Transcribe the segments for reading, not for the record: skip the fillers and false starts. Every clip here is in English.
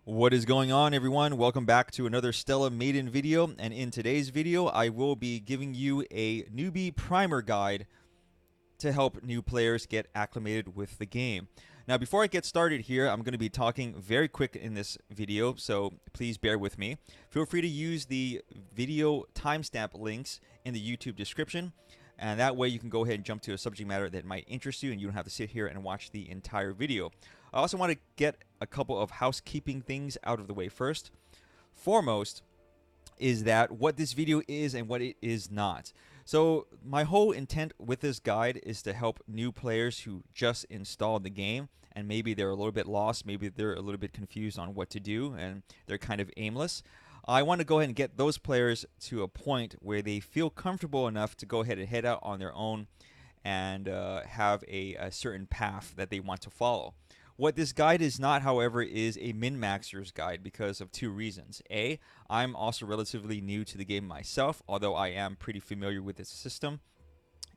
What is going on, everyone? Welcome back to another Stella Maiden video, and in today's video I will be giving you a newbie primer guide to help new players get acclimated with the game. Now, before I get started here, I'm going to be talking very quick in this video, so please bear with me. Feel free to use the video timestamp links in the YouTube description, and that way you can go ahead and jump to a subject matter that might interest you and you don't have to sit here and watch the entire video. I also want to get a couple of housekeeping things out of the way first. Foremost is that what this video is and what it is not. So my whole intent with this guide is to help new players who just installed the game and maybe they're a little bit lost, maybe they're a little bit confused on what to do and they're kind of aimless. I want to go ahead and get those players to a point where they feel comfortable enough to go ahead and head out on their own and have a certain path that they want to follow. What this guide is not, however, is a min-maxer's guide because of two reasons. A, I'm also relatively new to the game myself, although I am pretty familiar with its system.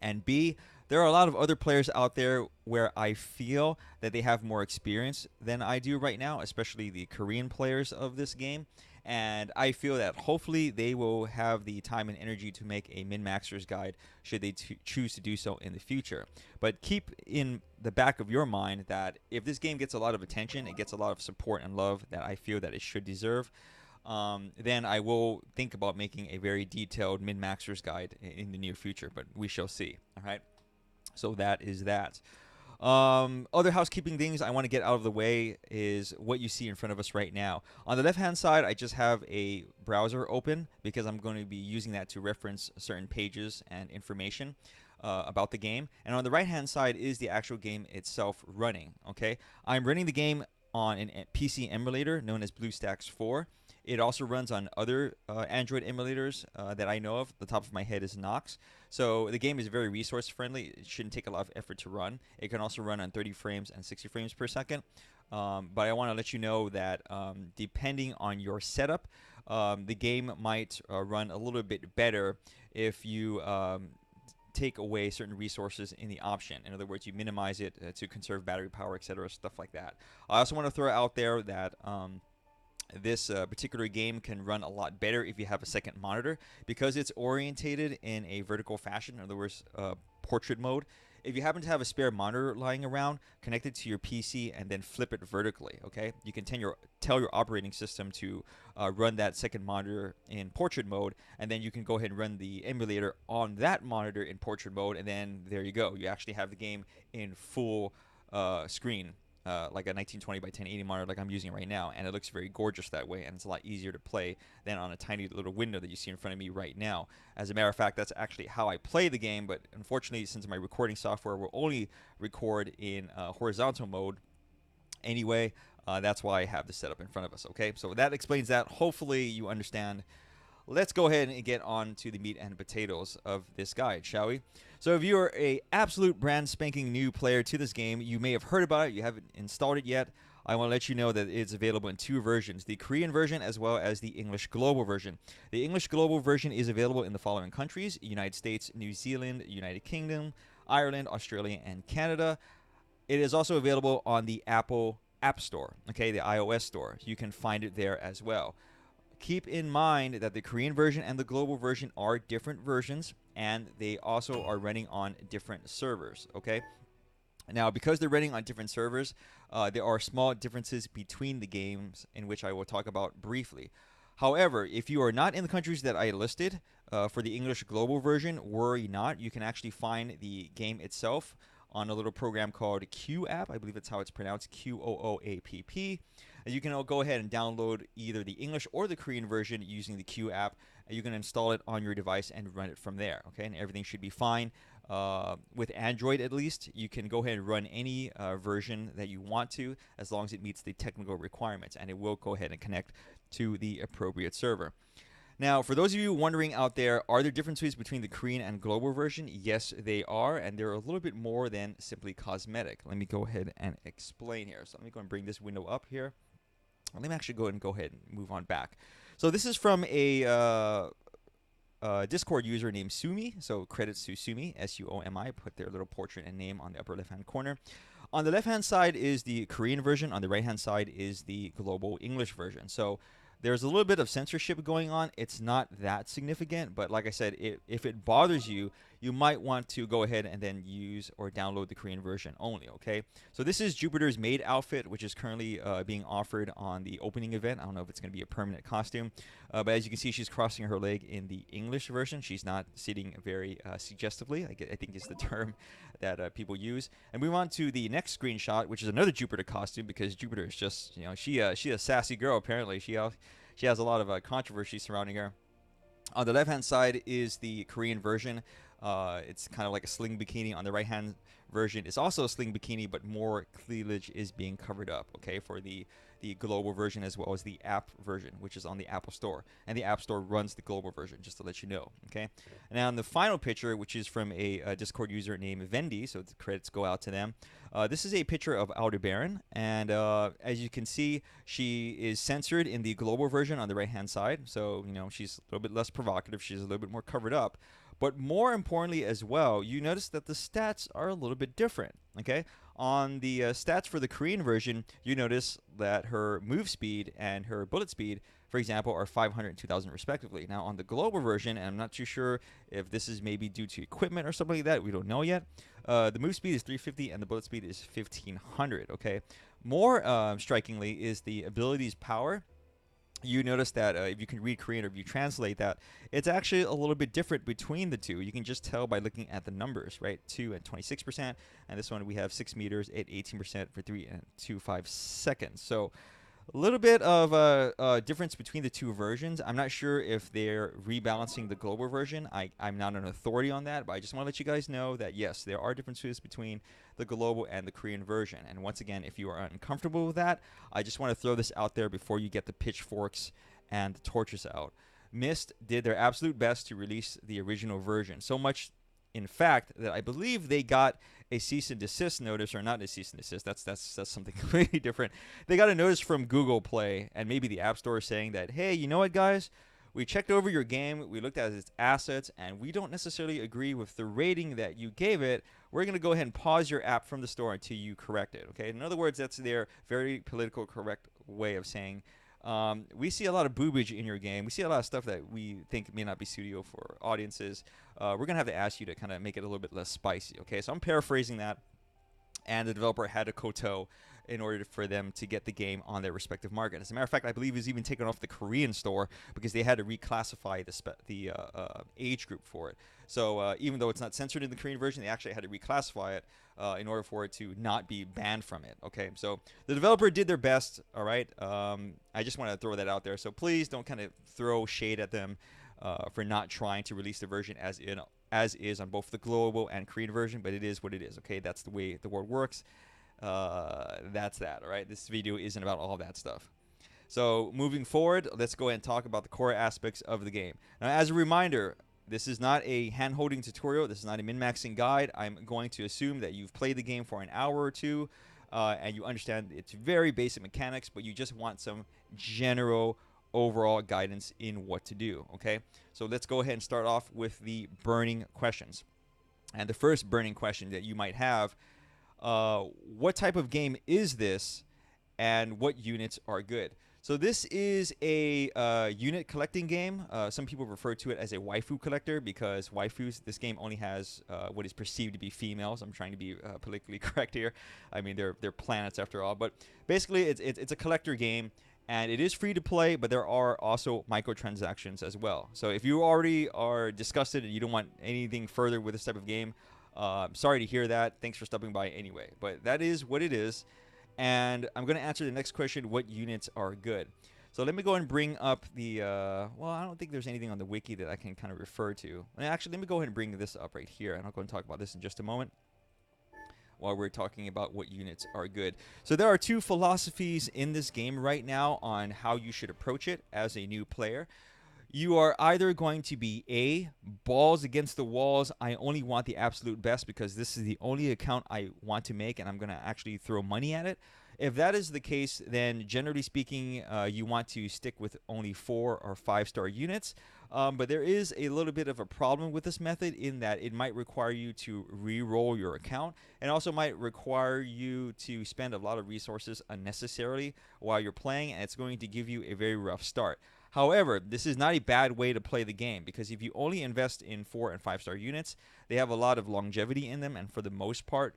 And B, there are a lot of other players out there where I feel that they have more experience than I do right now, especially the Korean players of this game. And I feel that hopefully they will have the time and energy to make a min-maxer's guide should they choose to do so in the future. But keep in the back of your mind that if this game gets a lot of attention, it gets a lot of support and love that I feel that it should deserve, then I will think about making a very detailed min-maxer's guide in the near future, but we shall see. All right, so that is that. Other housekeeping things I want to get out of the way is what you see in front of us right now. On the left-hand side, I just have a browser open because I'm going to be using that to reference certain pages and information about the game. And on the right-hand side is the actual game itself running. Okay, I'm running the game on a PC emulator known as BlueStacks 4. It also runs on other Android emulators that I know of. The top of my head is Nox. So the game is very resource friendly. It shouldn't take a lot of effort to run. It can also run on 30 frames and 60 frames per second. But I want to let you know that depending on your setup, the game might run a little bit better if you take away certain resources in the option. In other words, you minimize it to conserve battery power, etc., stuff like that. I also want to throw out there that this particular game can run a lot better if you have a second monitor because it's orientated in a vertical fashion, in other words, portrait mode. If you happen to have a spare monitor lying around, connect it to your PC and then flip it vertically, okay? You can tell your operating system to run that second monitor in portrait mode, and then you can go ahead and run the emulator on that monitor in portrait mode, and then there you go. You actually have the game in full screen. Like a 1920 by 1080 monitor like I'm using right now, and it looks very gorgeous that way, and it's a lot easier to play than on a tiny little window that you see in front of me right now. As a matter of fact, that's actually how I play the game, but unfortunately, since my recording software will only record in horizontal mode anyway, that's why I have this set up in front of us, okay? So that explains that. Hopefully you understand. Let's go ahead and get on to the meat and potatoes of this guide, shall we? So if you're a absolute brand spanking new player to this game, you may have heard about it, you haven't installed it yet. I want to let you know that it's available in two versions, the Korean version as well as the English Global version. The English Global version is available in the following countries: United States, New Zealand, United Kingdom, Ireland, Australia, and Canada. It is also available on the Apple App Store, okay, the iOS store. You can find it there as well. Keep in mind that the Korean version and the global version are different versions, and they also are running on different servers, okay? Now, because they're running on different servers, there are small differences between the games in which I will talk about briefly. However, if you are not in the countries that I listed for the English global version, worry not. You can actually find the game itself on a little program called QooApp. I believe that's how it's pronounced, QooApp. You can go ahead and download either the English or the Korean version using the QooApp. You can install it on your device and run it from there, okay? And everything should be fine. With Android, at least, you can go ahead and run any version that you want to as long as it meets the technical requirements, and it will go ahead and connect to the appropriate server. Now, for those of you wondering out there, are there differences between the Korean and global version? Yes, they are, and they're a little bit more than simply cosmetic. Let me go ahead and explain here. So let me go and bring this window up here. Let me actually go ahead and move on back. So this is from a Discord user named Sumi. So credits to Sumi, S-U-O-M-I. Put their little portrait and name on the upper left-hand corner. On the left-hand side is the Korean version. On the right-hand side is the global English version. So there's a little bit of censorship going on. It's not that significant, but like I said, if it bothers you, you might want to go ahead and then use or download the Korean version only, okay? So this is Jupiter's maid outfit, which is currently being offered on the opening event. I don't know if it's going to be a permanent costume, but as you can see, she's crossing her leg in the English version. She's not sitting very suggestively, I think is the term that people use. And move on to the next screenshot, which is another Jupiter costume, because Jupiter is just, you know, she a sassy girl, apparently. She has a lot of controversy surrounding her. On the left-hand side is the Korean version. It's kind of like a sling bikini. On the right-hand version, it's also a sling bikini, but more cleavage is being covered up, okay, for the global version as well as the app version, which is on the Apple Store. And the App Store runs the global version, just to let you know, okay? Now, in the final picture, which is from a Discord user named Vendi, so the credits go out to them. This is a picture of Aldebaran, and as you can see, she is censored in the global version on the right-hand side. So, you know, she's a little bit less provocative. She's a little bit more covered up. But more importantly as well, you notice that the stats are a little bit different, okay? On the stats for the Korean version, you notice that her move speed and her bullet speed, for example, are 500 and 2,000 respectively. Now, on the global version, and I'm not too sure if this is maybe due to equipment or something like that, we don't know yet, the move speed is 350 and the bullet speed is 1,500, okay? More strikingly is the abilities power. You notice that if you can read Korean or if you translate that, it's actually a little bit different between the two. You can just tell by looking at the numbers, right? 2 and 26%, and this one we have 6 meters at 18% for 3 and 2.5 seconds. So a little bit of a difference between the two versions. I'm not sure if they're rebalancing the global version. I'm not an authority on that, but I just want to let you guys know that, yes, there are differences between the global and the Korean version. And once again, if you are uncomfortable with that, I just want to throw this out there before you get the pitchforks and the torches out. Myst did their absolute best to release the original version. So much, in fact, that I believe they got a cease and desist notice, or not a cease and desist. That's something completely different. They got a notice from Google Play and maybe the App Store saying that, hey, you know what, guys? We checked over your game, we looked at its assets, and we don't necessarily agree with the rating that you gave it. We're going to go ahead and pause your app from the store until you correct it, okay? In other words, that's their very political correct way of saying, we see a lot of boobage in your game. We see a lot of stuff that we think may not be suitable for audiences. We're going to have to ask you to kind of make it a little bit less spicy, okay? So I'm paraphrasing that, and the developer had to kowtow in order for them to get the game on their respective market. As a matter of fact, I believe it was even taken off the Korean store because they had to reclassify the age group for it. So even though it's not censored in the Korean version, they actually had to reclassify it in order for it to not be banned from it. Okay, so the developer did their best. All right, I just want to throw that out there. So please don't kind of throw shade at them for not trying to release the version as is on both the global and Korean version. But it is what it is. Okay, that's the way the world works. That's that. All right, this video isn't about all that stuff. So moving forward, let's go ahead and talk about the core aspects of the game. Now, as a reminder, this is not a hand-holding tutorial. This is not a min-maxing guide. I'm going to assume that you've played the game for an hour or two and you understand its very basic mechanics, but you just want some general overall guidance in what to do, okay? So let's go ahead and start off with the burning questions. And the first burning question that you might have, what type of game is this and what units are good? So this is a unit collecting game. Some people refer to it as a waifu collector because waifus, this game only has what is perceived to be females. I'm trying to be politically correct here. I mean, they're planets after all. But basically, it's a collector game, and it is free to play, but there are also microtransactions as well. So if you already are disgusted and you don't want anything further with this type of game, sorry to hear that. Thanks for stopping by anyway. But that is what it is. And I'm going to answer the next question, what units are good? So let me go and bring up the, well, I don't think there's anything on the wiki that I can kind of refer to. Actually, let me go ahead and bring this up right here, and I'll go and talk about this in just a moment while we're talking about what units are good. So there are two philosophies in this game right now on how you should approach it as a new player. You are either going to be A, balls against the walls, I only want the absolute best because this is the only account I want to make and I'm going to actually throw money at it. If that is the case, then generally speaking, you want to stick with only 4 or 5-star units. But there is a little bit of a problem with this method in that it might require you to re-roll your account, and also might require you to spend a lot of resources unnecessarily while you're playing, and it's going to give you a very rough start. However, this is not a bad way to play the game, because if you only invest in 4 and 5-star units, they have a lot of longevity in them, and for the most part,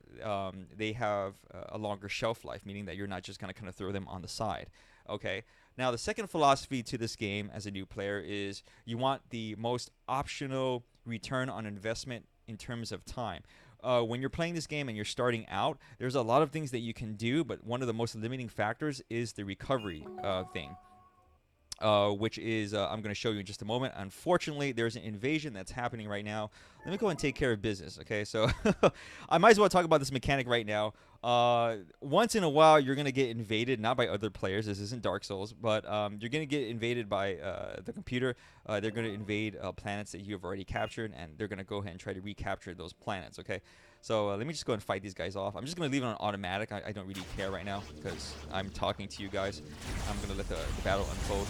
they have a longer shelf life, meaning that you're not just going to kind of throw them on the side. Okay. Now, the second philosophy to this game as a new player is you want the most optional return on investment in terms of time. When you're playing this game and you're starting out, there's a lot of things that you can do, but one of the most limiting factors is the recovery thing. Which is I'm going to show you in just a moment. Unfortunately, there's an invasion that's happening right now. Let me go and take care of business, okay? So I might as well talk about this mechanic right now. Once in a while, you're going to get invaded, not by other players. This isn't Dark Souls, but you're going to get invaded by the computer. They're going to invade planets that you have already captured, and they're going to go ahead and try to recapture those planets, okay? So let me just go and fight these guys off. I'm just going to leave it on automatic. I don't really care right now because I'm talking to you guys. I'm going to let the battle unfold.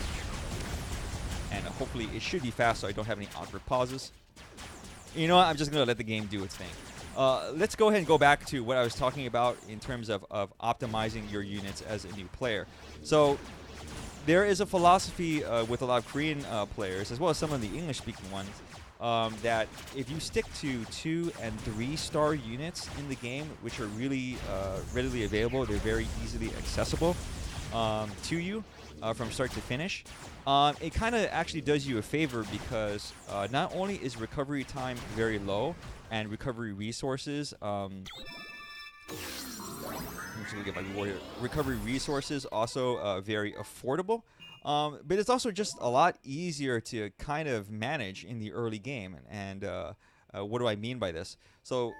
And hopefully it should be fast so I don't have any awkward pauses. You know what? I'm just going to let the game do its thing. Let's go ahead and go back to what I was talking about in terms of optimizing your units as a new player. So there is a philosophy with a lot of Korean players, as well as some of the English-speaking ones, that if you stick to 2 and 3-star units in the game, which are really readily available, they're very easily accessible to you from start to finish, it kind of actually does you a favor because not only is recovery time very low and recovery resources, I'm just gonna get my reward here. Recovery resources also very affordable. But it's also just a lot easier to kind of manage in the early game. And what do I mean by this? So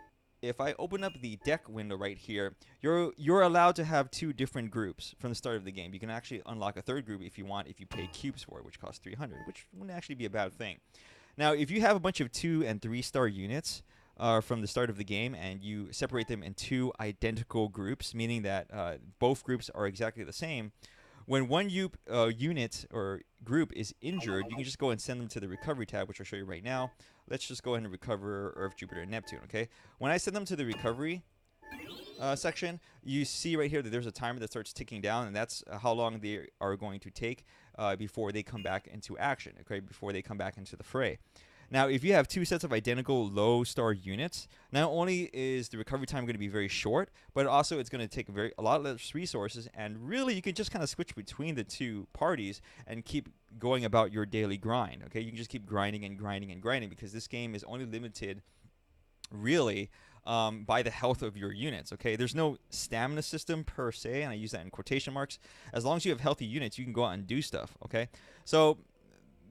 if I open up the deck window right here, you're allowed to have 2 different groups from the start of the game. You can actually unlock a 3rd group if you want, if you pay cubes for it, which costs 300, which wouldn't actually be a bad thing. Now, if you have a bunch of 2 and 3-star units from the start of the game, and you separate them in 2 identical groups, meaning that both groups are exactly the same, when one unit or group is injured, you can just go and send them to the recovery tab, which I'll show you right now. Let's just go ahead and recover Earth, Jupiter, and Neptune, okay? When I send them to the recovery section, you see right here that there's a timer that starts ticking down, and that's how long they are going to take before they come back into action, okay? Before they come back into the fray. Now, if you have 2 sets of identical low-star units, not only is the recovery time going to be very short, but also it's going to take a lot less resources, and really you can just kind of switch between the 2 parties and keep going about your daily grind, okay? You can just keep grinding and grinding and grinding because this game is only limited, really, by the health of your units, okay? There's no stamina system per se, and I use that in quotation marks. As long as you have healthy units, you can go out and do stuff, okay? So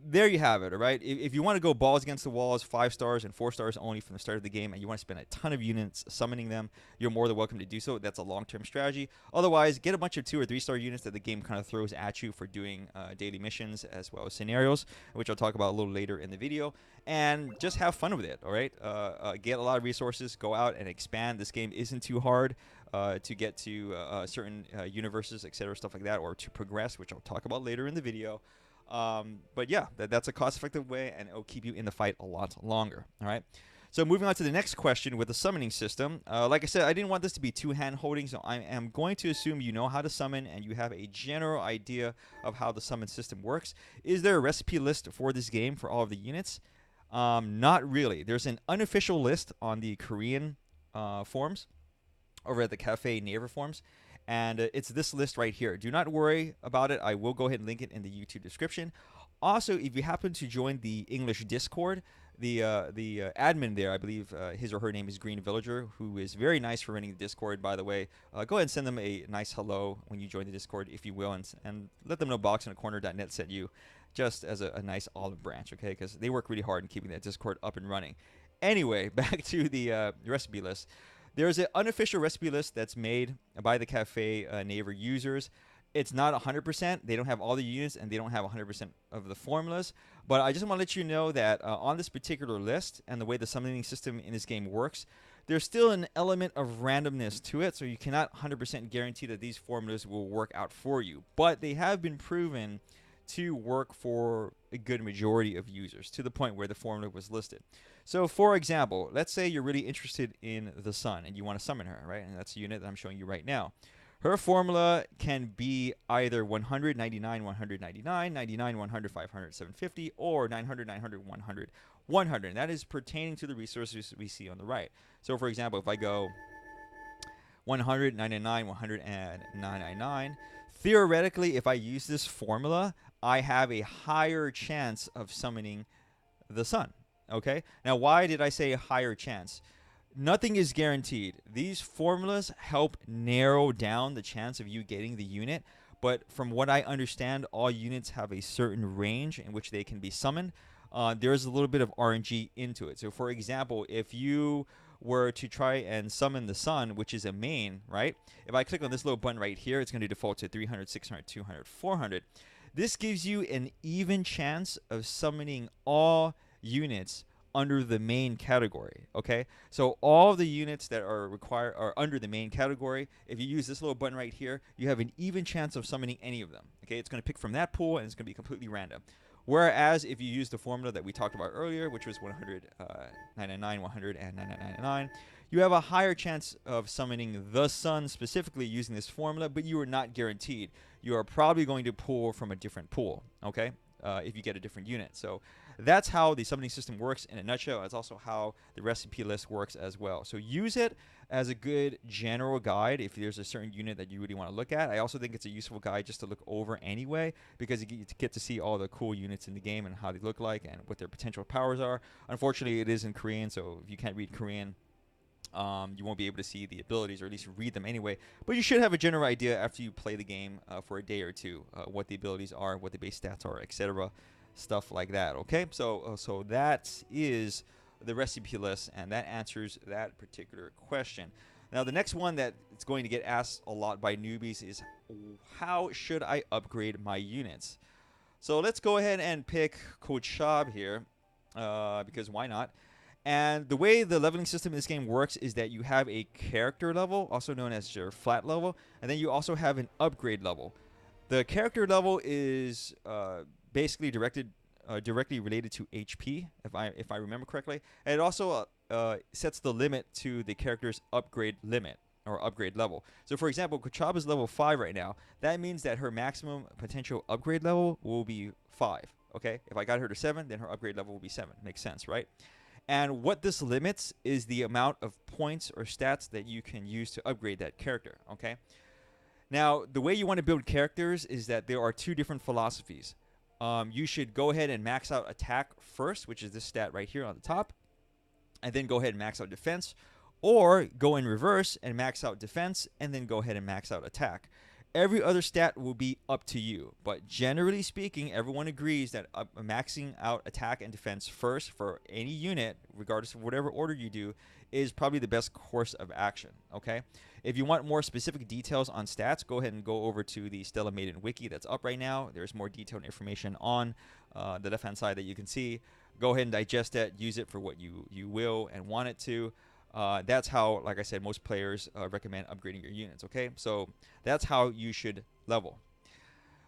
there you have it, all right? If you want to go balls against the walls, 5 stars and 4 stars only from the start of the game, and you want to spend a ton of units summoning them, you're more than welcome to do so. That's a long-term strategy. Otherwise, get a bunch of 2 or 3-star units that the game kind of throws at you for doing daily missions as well as scenarios, which I'll talk about a little later in the video, and just have fun with it, all right? Get a lot of resources, go out and expand. This game isn't too hard to get to certain universes, etc., stuff like that, or to progress, which I'll talk about later in the video. But yeah, that's a cost-effective way, and it'll keep you in the fight a lot longer. All right. So moving on to the next question with the summoning system. Like I said, I didn't want this to be too hand-holding, so I am going to assume you know how to summon and you have a general idea of how the summon system works. Is there a recipe list for this game for all of the units? Not really. There's an unofficial list on the Korean forums over at the Cafe Naver forums. And it's this list right here. Do not worry about it. I will go ahead and link it in the YouTube description. Also, if you happen to join the English Discord, the admin there, I believe his or her name is Green Villager, who is very nice for running the Discord, by the way. Go ahead and send them a nice hello when you join the Discord, if you will, and let them know boxinacorner.net sent you, just as a nice olive branch, okay? Because they work really hard in keeping that Discord up and running. Anyway, back to the recipe list. There's an unofficial recipe list that's made by the Cafe Naver users. It's not 100%. They don't have all the units, and they don't have 100% of the formulas. But I just want to let you know that on this particular list and the way the summoning system in this game works, there's still an element of randomness to it, so you cannot 100% guarantee that these formulas will work out for you. But they have been proven to work for a good majority of users, to the point where the formula was listed. So for example, let's say you're really interested in the sun and you want to summon her, right? And that's the unit that I'm showing you right now. Her formula can be either 100, 99, 199, 99, 100, 500, 750, or 900, 900, 100, 100. And that is pertaining to the resources we see on the right. So for example, if I go 100, 99, 100, and 999, theoretically, if I use this formula, I have a higher chance of summoning the sun. Okay? Now, why did I say a higher chance? Nothing is guaranteed. These formulas help narrow down the chance of you getting the unit, but from what I understand, all units have a certain range in which they can be summoned. There's a little bit of RNG into it. So for example, if you were to try and summon the sun, which is a main, right? If I click on this little button right here, it's going to default to 300, 600, 200, 400. This gives you an even chance of summoning all units under the main category. Okay, so all the units that are required are under the main category. If you use this little button right here, you have an even chance of summoning any of them. Okay, it's going to pick from that pool, and it's going to be completely random. Whereas if you use the formula that we talked about earlier, which was 100, 999, 100, and 9999, you have a higher chance of summoning the sun specifically using this formula, but you are not guaranteed. You are probably going to pull from a different pool, okay, if you get a different unit. So that's how the summoning system works in a nutshell. It's also how the recipe list works as well. So use it as a good general guide if there's a certain unit that you really want to look at. I also think it's a useful guide just to look over anyway, because you get to see all the cool units in the game and how they look like and what their potential powers are. Unfortunately, it is in Korean, so if you can't read Korean, you won't be able to see the abilities, or at least read them anyway. But you should have a general idea after you play the game for a day or two, what the abilities are, what the base stats are, etc. Stuff like that. Okay, so that is the recipe list, and that answers that particular question. Now, the next one that it's going to get asked a lot by newbies is, how should I upgrade my units? So let's go ahead and pick QooApp here, because why not? And the way the leveling system in this game works is that you have a character level, also known as your flat level, and then you also have an upgrade level. The character level is basically directly related to HP, if I remember correctly. And it also sets the limit to the character's upgrade limit or upgrade level. So for example, QooApp is level 5 right now. That means that her maximum potential upgrade level will be 5. Okay, if I got her to 7, then her upgrade level will be 7. Makes sense, right? And what this limits is the amount of points or stats that you can use to upgrade that character. Okay. Now, the way you want to build characters is that there are two different philosophies. You should go ahead and max out attack first, which is this stat right here on the top, and then go ahead and max out defense, or go in reverse and max out defense and then go ahead and max out attack. Every other stat will be up to you, but generally speaking, everyone agrees that maxing out attack and defense first for any unit, regardless of whatever order you do, is probably the best course of action. Okay, if you want more specific details on stats, go ahead and go over to the Stella Maiden Wiki that's up right now. There's more detailed information on the left-hand side that you can see. Go ahead and digest that, use it for what you will and want it to. That's how, like I said, most players recommend upgrading your units. Okay, so that's how you should level.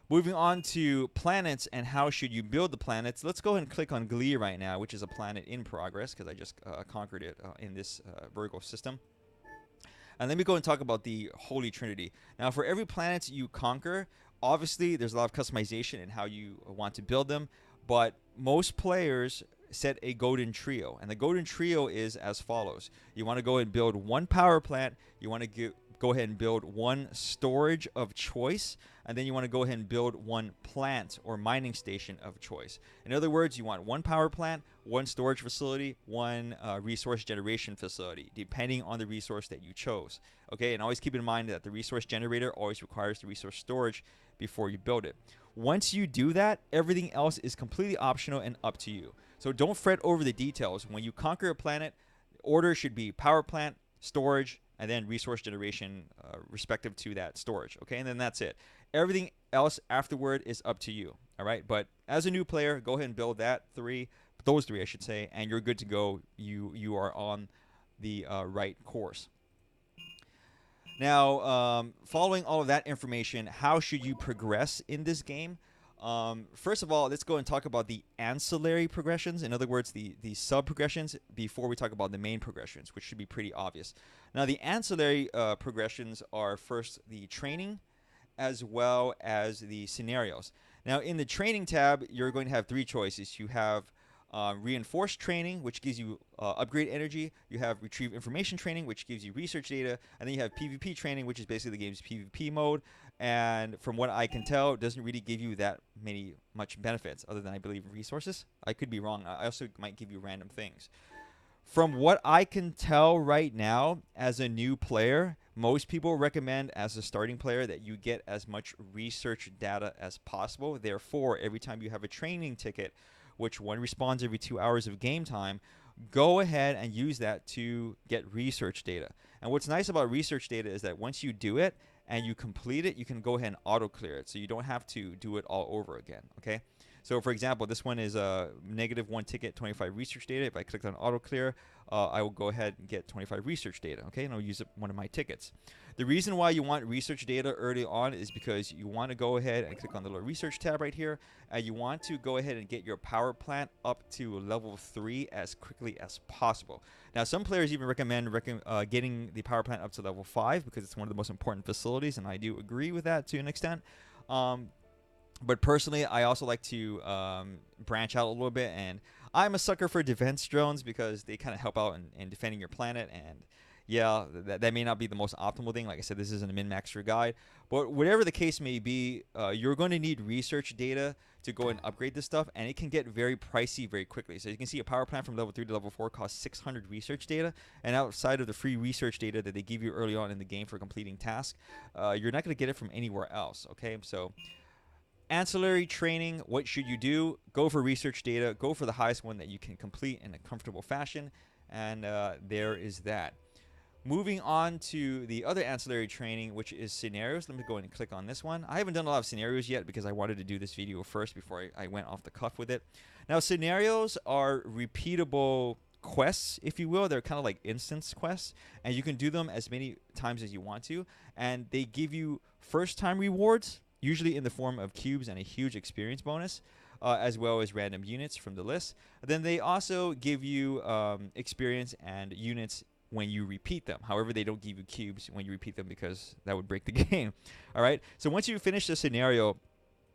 Moving on to planets and how should you build the planets. Let's go ahead and click on Glee right now, which is a planet in progress because I just conquered it in this vertical system. And let me go and talk about the Holy Trinity. Now, for every planet you conquer, obviously there's a lot of customization in how you want to build them, but most players set a golden trio, and the golden trio is as follows. You want to go and build one power plant, you want to go ahead and build one storage of choice, and then you want to go ahead and build one plant or mining station of choice. In other words, you want one power plant, one storage facility, one resource generation facility, depending on the resource that you chose. Okay, and always keep in mind that the resource generator always requires the resource storage before you build it. Once you do that, everything else is completely optional and up to you. So don't fret over the details. When you conquer a planet, order should be power plant, storage, and then resource generation respective to that storage. Okay, and then that's it. Everything else afterward is up to you. All right, but as a new player, go ahead and build those three, I should say, and you're good to go. You are on the right course. Now, following all of that information, how should you progress in this game? First of all, let's go and talk about the ancillary progressions. In other words, the sub progressions before we talk about the main progressions, which should be pretty obvious. Now, the ancillary progressions are first the training as well as the scenarios. Now, in the training tab, you're going to have three choices. You have reinforced training, which gives you upgrade energy. You have retrieve information training, which gives you research data. And then you have PvP training, which is basically the game's PvP mode. And from what I can tell, it doesn't really give you that much benefits other than, I believe, resources. I could be wrong. I also might give you random things. From what I can tell right now, as a new player, most people recommend as a starting player that you get as much research data as possible. Therefore, every time you have a training ticket, which one respawns every 2 hours of game time, go ahead and use that to get research data. And what's nice about research data is that once you do it and you complete it, you can go ahead and auto clear it. So you don't have to do it all over again, okay? So for example, this one is a -1 ticket, 25 research data. If I click on auto clear, I will go ahead and get 25 research data, okay? And I'll use one of my tickets. The reason why you want research data early on is because you want to go ahead and click on the little research tab right here, and you want to go ahead and get your power plant up to level 3 as quickly as possible. Now, some players even recommend getting the power plant up to level 5 because it's one of the most important facilities, and I do agree with that to an extent. But personally, I also like to branch out a little bit, and I'm a sucker for defense drones because they kind of help out in defending your planet. And yeah, that may not be the most optimal thing. Like I said, this isn't a min-maxer guide, but whatever the case may be, you're going to need research data to go and upgrade this stuff, and it can get very pricey very quickly. So you can see a power plant from level 3 to level 4 costs 600 research data, and outside of the free research data that they give you early on in the game for completing tasks, you're not going to get it from anywhere else, okay? So ancillary training, what should you do? Go for research data. Go for the highest one that you can complete in a comfortable fashion, and there is that. Moving on to the other ancillary training, which is scenarios. Let me go ahead and click on this one. I haven't done a lot of scenarios yet because I wanted to do this video first before I went off the cuff with it. Now, scenarios are repeatable quests, if you will. They're kind of like instance quests, and you can do them as many times as you want to, and they give you first-time rewards, usually in the form of cubes and a huge experience bonus, as well as random units from the list. Then they also give you experience and units when you repeat them. However, they don't give you cubes when you repeat them because that would break the game. All right. So once you finish the scenario,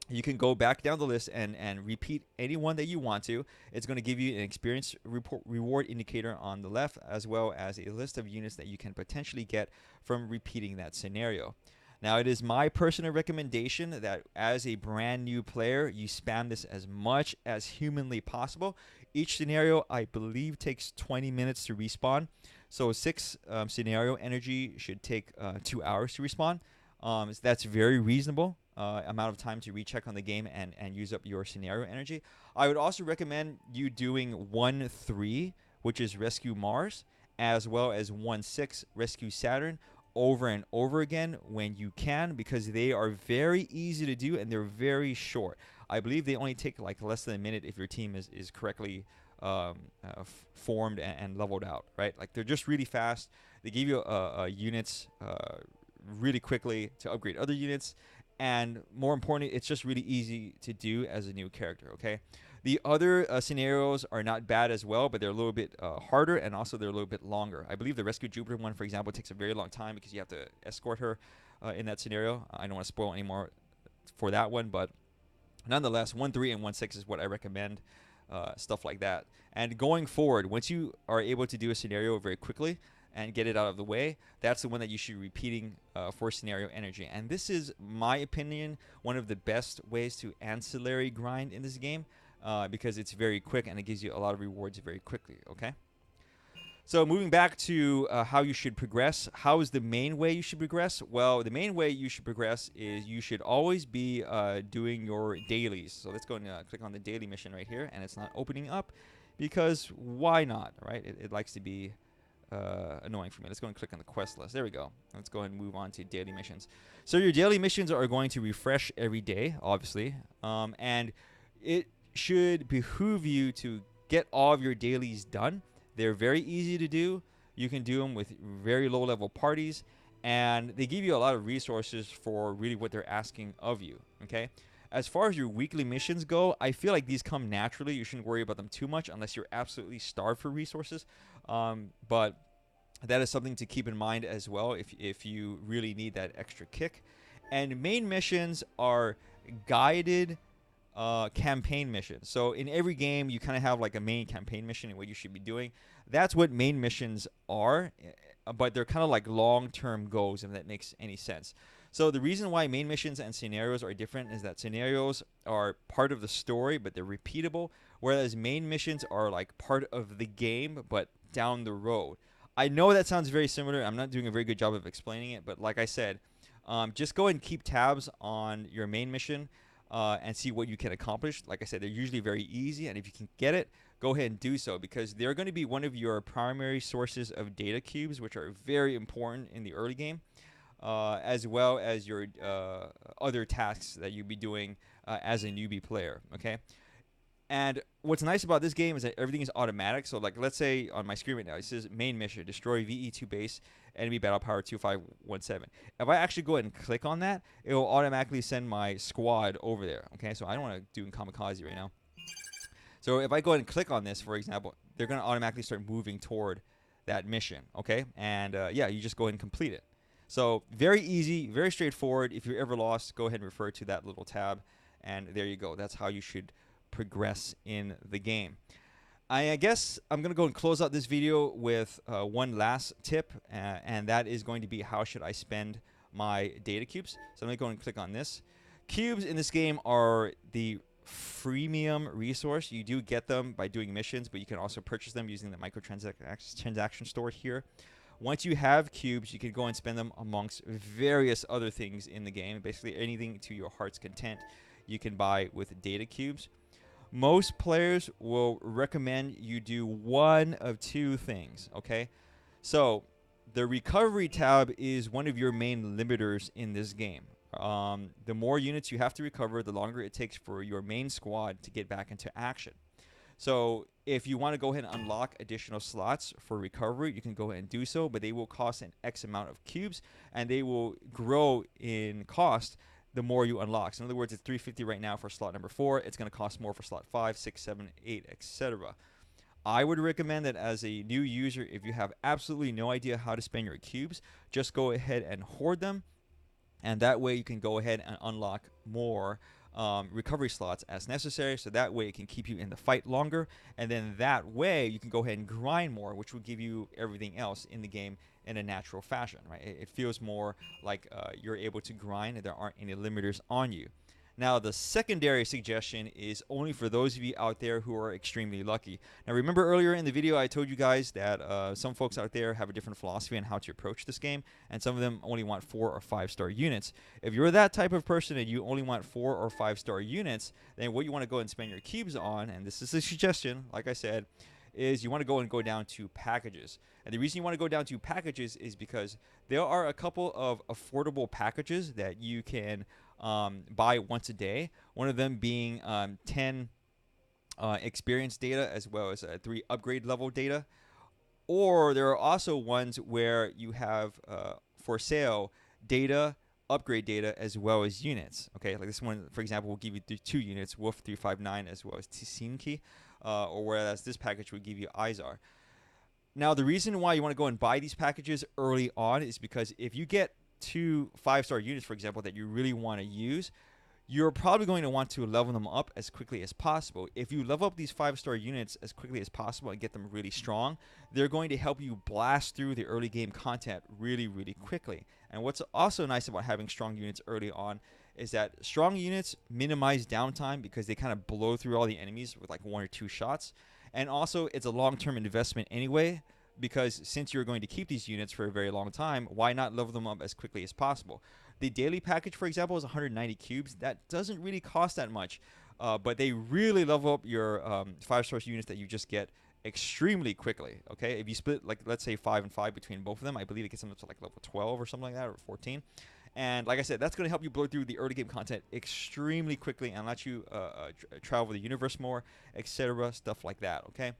you can go back down the list and repeat any one that you want to. It's going to give you an experience reward indicator on the left, as well as a list of units that you can potentially get from repeating that scenario. Now, it is my personal recommendation that as a brand new player, you spam this as much as humanly possible. Each scenario, I believe, takes 20 minutes to respawn. So 6 scenario energy should take 2 hours to respawn. So that's very reasonable amount of time to recheck on the game and use up your scenario energy. I would also recommend you doing 1-3, which is Rescue Mars, as well as 1-6, Rescue Saturn, over and over again when you can, because they are very easy to do and they're very short. I believe they only take like less than a minute if your team is correctly formed and leveled out, right? Like they're just really fast. They give you units really quickly to upgrade other units, and more importantly, it's just really easy to do as a new character, okay? The other scenarios are not bad as well, but they're a little bit harder, and also they're a little bit longer. I believe the Rescue Jupiter one, for example, takes a very long time because you have to escort her in that scenario. I don't want to spoil any more for that one, but nonetheless, 1-3 and 1-6 is what I recommend, stuff like that. And going forward, once you are able to do a scenario very quickly and get it out of the way, that's the one that you should be repeating for scenario energy. And this is, my opinion, one of the best ways to ancillary grind in this game, because it's very quick and it gives you a lot of rewards very quickly, okay? So moving back to how you should progress, how is the main way you should progress? Well, the main way you should progress is you should always be doing your dailies. So let's go and click on the daily mission right here, and it's not opening up because why not, right? It likes to be annoying for me. Let's go and click on the quest list. There we go. Let's go ahead and move on to daily missions. So your daily missions are going to refresh every day, obviously, and it should behoove you to get all of your dailies done. They're very easy to do. You can do them with very low level parties, and they give you a lot of resources for really what they're asking of you. Okay. As far as your weekly missions go, I feel like these come naturally. You shouldn't worry about them too much unless you're absolutely starved for resources. But that is something to keep in mind as well if you really need that extra kick. And main missions are guided campaign missions. So in every game, you kind of have like a main campaign mission and what you should be doing. That's what main missions are, but they're kind of like long-term goals, if that makes any sense. So the reason why main missions and scenarios are different is that scenarios are part of the story, but they're repeatable, whereas main missions are like part of the game, but down the road. I know that sounds very similar. I'm not doing a very good job of explaining it, but like I said, just go and keep tabs on your main mission and see what you can accomplish. Like I said, they're usually very easy, and if you can get it, go ahead and do so, because they're going to be one of your primary sources of data cubes, which are very important in the early game, as well as your other tasks that you'll be doing as a newbie player. Okay. And what's nice about this game is that everything is automatic. So, like, let's say on my screen right now, it says main mission, destroy VE2 base, enemy battle power 2517. If I actually go ahead and click on that, it will automatically send my squad over there. Okay, so I don't want to do kamikaze right now. So if I go ahead and click on this, for example, they're going to automatically start moving toward that mission. Okay, and yeah, you just go ahead and complete it. So very easy, very straightforward. If you're ever lost, go ahead and refer to that little tab, and there you go. That's how you should progress in the game. I guess I'm going to go and close out this video with one last tip, and that is going to be how should I spend my data cubes. So I'm going to go and click on this. Cubes in this game are the freemium resource. You do get them by doing missions, but you can also purchase them using the microtransaction store here. Once you have cubes, you can go and spend them amongst various other things in the game. Basically anything to your heart's content you can buy with data cubes. Most players will recommend you do one of two things, okay? So the recovery tab is one of your main limiters in this game. The more units you have to recover, the longer it takes for your main squad to get back into action. So if you want to go ahead and unlock additional slots for recovery, you can go ahead and do so, but they will cost an X amount of cubes, and they will grow in cost the more you unlock. So in other words, it's 350 right now for slot number 4. It's going to cost more for slot 5, 6, 7, 8, etc. I would recommend that as a new user, if you have absolutely no idea how to spend your cubes, just go ahead and hoard them, and that way you can go ahead and unlock more recovery slots as necessary, so that way it can keep you in the fight longer, and then that way you can go ahead and grind more, which will give you everything else in the game in a natural fashion, right? It feels more like you're able to grind and there aren't any limiters on you. Now, the secondary suggestion is only for those of you out there who are extremely lucky. Now, remember earlier in the video I told you guys that some folks out there have a different philosophy on how to approach this game, and some of them only want 4 or 5 star units. If you're that type of person and you only want 4 or 5 star units, then what you want to go and spend your cubes on, and this is a suggestion, like I said, is you want to go down to packages. And the reason you want to go down to packages is because there are a couple of affordable packages that you can buy once a day. One of them being 10 experience data, as well as 3 upgrade level data. Or there are also ones where you have for sale data, upgrade data, as well as units. Okay, like this one, for example, will give you 2 units, Wolf 359, as well as Tsinki, or whereas this package would give you Izar. Now, the reason why you want to go and buy these packages early on is because if you get 2 5-star units, for example, that you really want to use, you're probably going to want to level them up as quickly as possible. If you level up these 5-star units as quickly as possible and get them really strong, they're going to help you blast through the early game content really, really quickly. And what's also nice about having strong units early on is that strong units minimize downtime because they kind of blow through all the enemies with like 1 or 2 shots. And also, it's a long-term investment anyway, because since you're going to keep these units for a very long time, why not level them up as quickly as possible? The daily package, for example, is 190 cubes. That doesn't really cost that much, but they really level up your 5-star units that you just get extremely quickly. Okay, if you split, like, let's say 5 and 5 between both of them, I believe it gets them up to like level 12 or something like that, or 14. And like I said, that's going to help you blow through the early game content extremely quickly and let you travel the universe more, etc., stuff like that. Okay,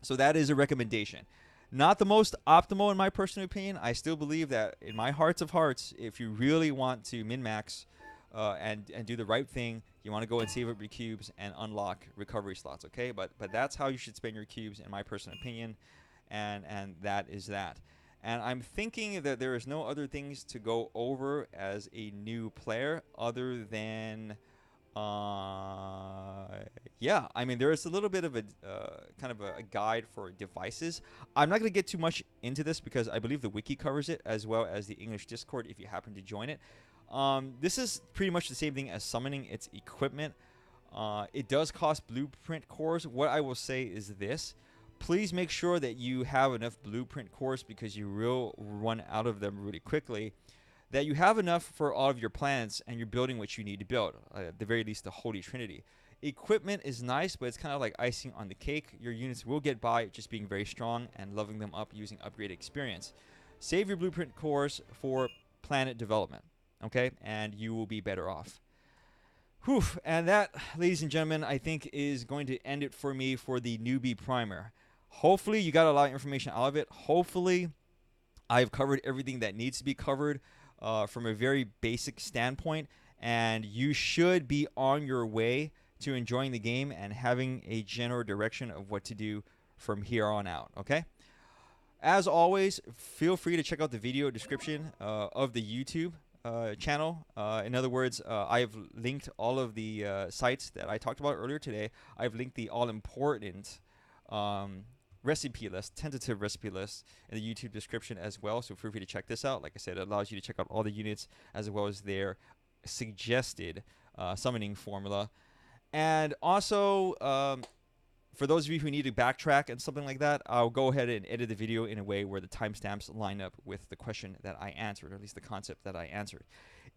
so that is a recommendation. Not the most optimal in my personal opinion. I still believe that in my hearts of hearts, if you really want to min-max and do the right thing, you want to go and save up your cubes and unlock recovery slots, okay? But that's how you should spend your cubes in my personal opinion, and that is that. And I'm thinking that there is no other things to go over as a new player other than yeah, I mean, there is a little bit of a kind of a guide for devices. I'm not going to get too much into this because I believe the wiki covers it, as well as the English Discord if you happen to join it. This is pretty much the same thing as summoning. It's equipment. It does cost blueprint cores. What I will say is this: please make sure that you have enough blueprint cores, because you will run out of them really quickly. That you have enough for all of your plans and you're building what you need to build, at the very least the Holy Trinity. Equipment is nice, but it's kind of like icing on the cake. Your units will get by just being very strong and leveling them up using upgrade experience. Save your blueprint cores for planet development, okay? And you will be better off. Whew, and that, ladies and gentlemen, I think is going to end it for me for the newbie primer. Hopefully you got a lot of information out of it. Hopefully I've covered everything that needs to be covered from a very basic standpoint, and you should be on your way to enjoying the game and having a general direction of what to do from here on out, okay? As always, feel free to check out the video description of the YouTube channel. In other words, I've linked all of the sites that I talked about earlier today. I've linked the all-important recipe list, tentative recipe list, in the YouTube description as well. So feel free to check this out. Like I said, it allows you to check out all the units as well as their suggested summoning formula. And also, for those of you who need to backtrack and something like that, I'll go ahead and edit the video in a way where the timestamps line up with the question that I answered, or at least the concept that I answered.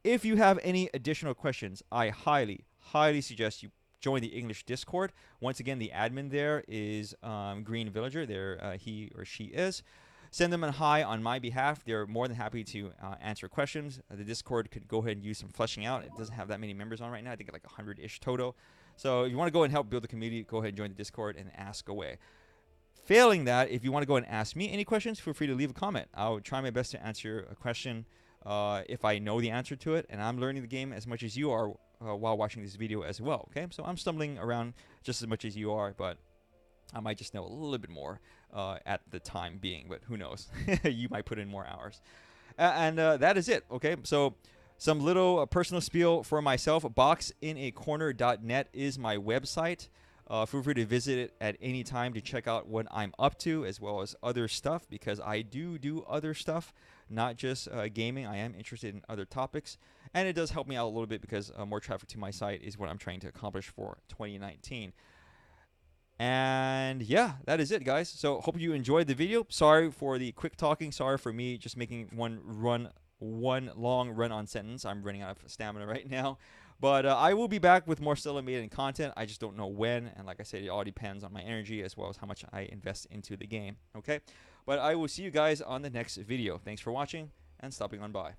If you have any additional questions, I highly, highly suggest you join the English Discord. Once again, the admin there is Green Villager. There he or she is. Send them a hi on my behalf. They're more than happy to answer questions. The Discord could go ahead and use some fleshing out. It doesn't have that many members on right now. I think like 100-ish total. So if you want to go and help build the community, go ahead and join the Discord and ask away. Failing that, if you want to go and ask me any questions, feel free to leave a comment. I'll try my best to answer a question if I know the answer to it. And I'm learning the game as much as you are while watching this video as well, okay? So I'm stumbling around just as much as you are, but I might just know a little bit more at the time being, but who knows? You might put in more hours. And that is it, okay? So some little personal spiel for myself. Boxinacorner.net is my website. Feel free to visit it at any time to check out what I'm up to, as well as other stuff, because I do other stuff, not just gaming. I am interested in other topics, and it does help me out a little bit because more traffic to my site is what I'm trying to accomplish for 2019. And yeah, that is it, guys. So hope you enjoyed the video. Sorry for the quick talking. Sorry for me just making one long run-on sentence. I'm running out of stamina right now. But I will be back with more Stella Maiden content. I just don't know when. And like I said, it all depends on my energy as well as how much I invest into the game. Okay? But I will see you guys on the next video. Thanks for watching and stopping on by.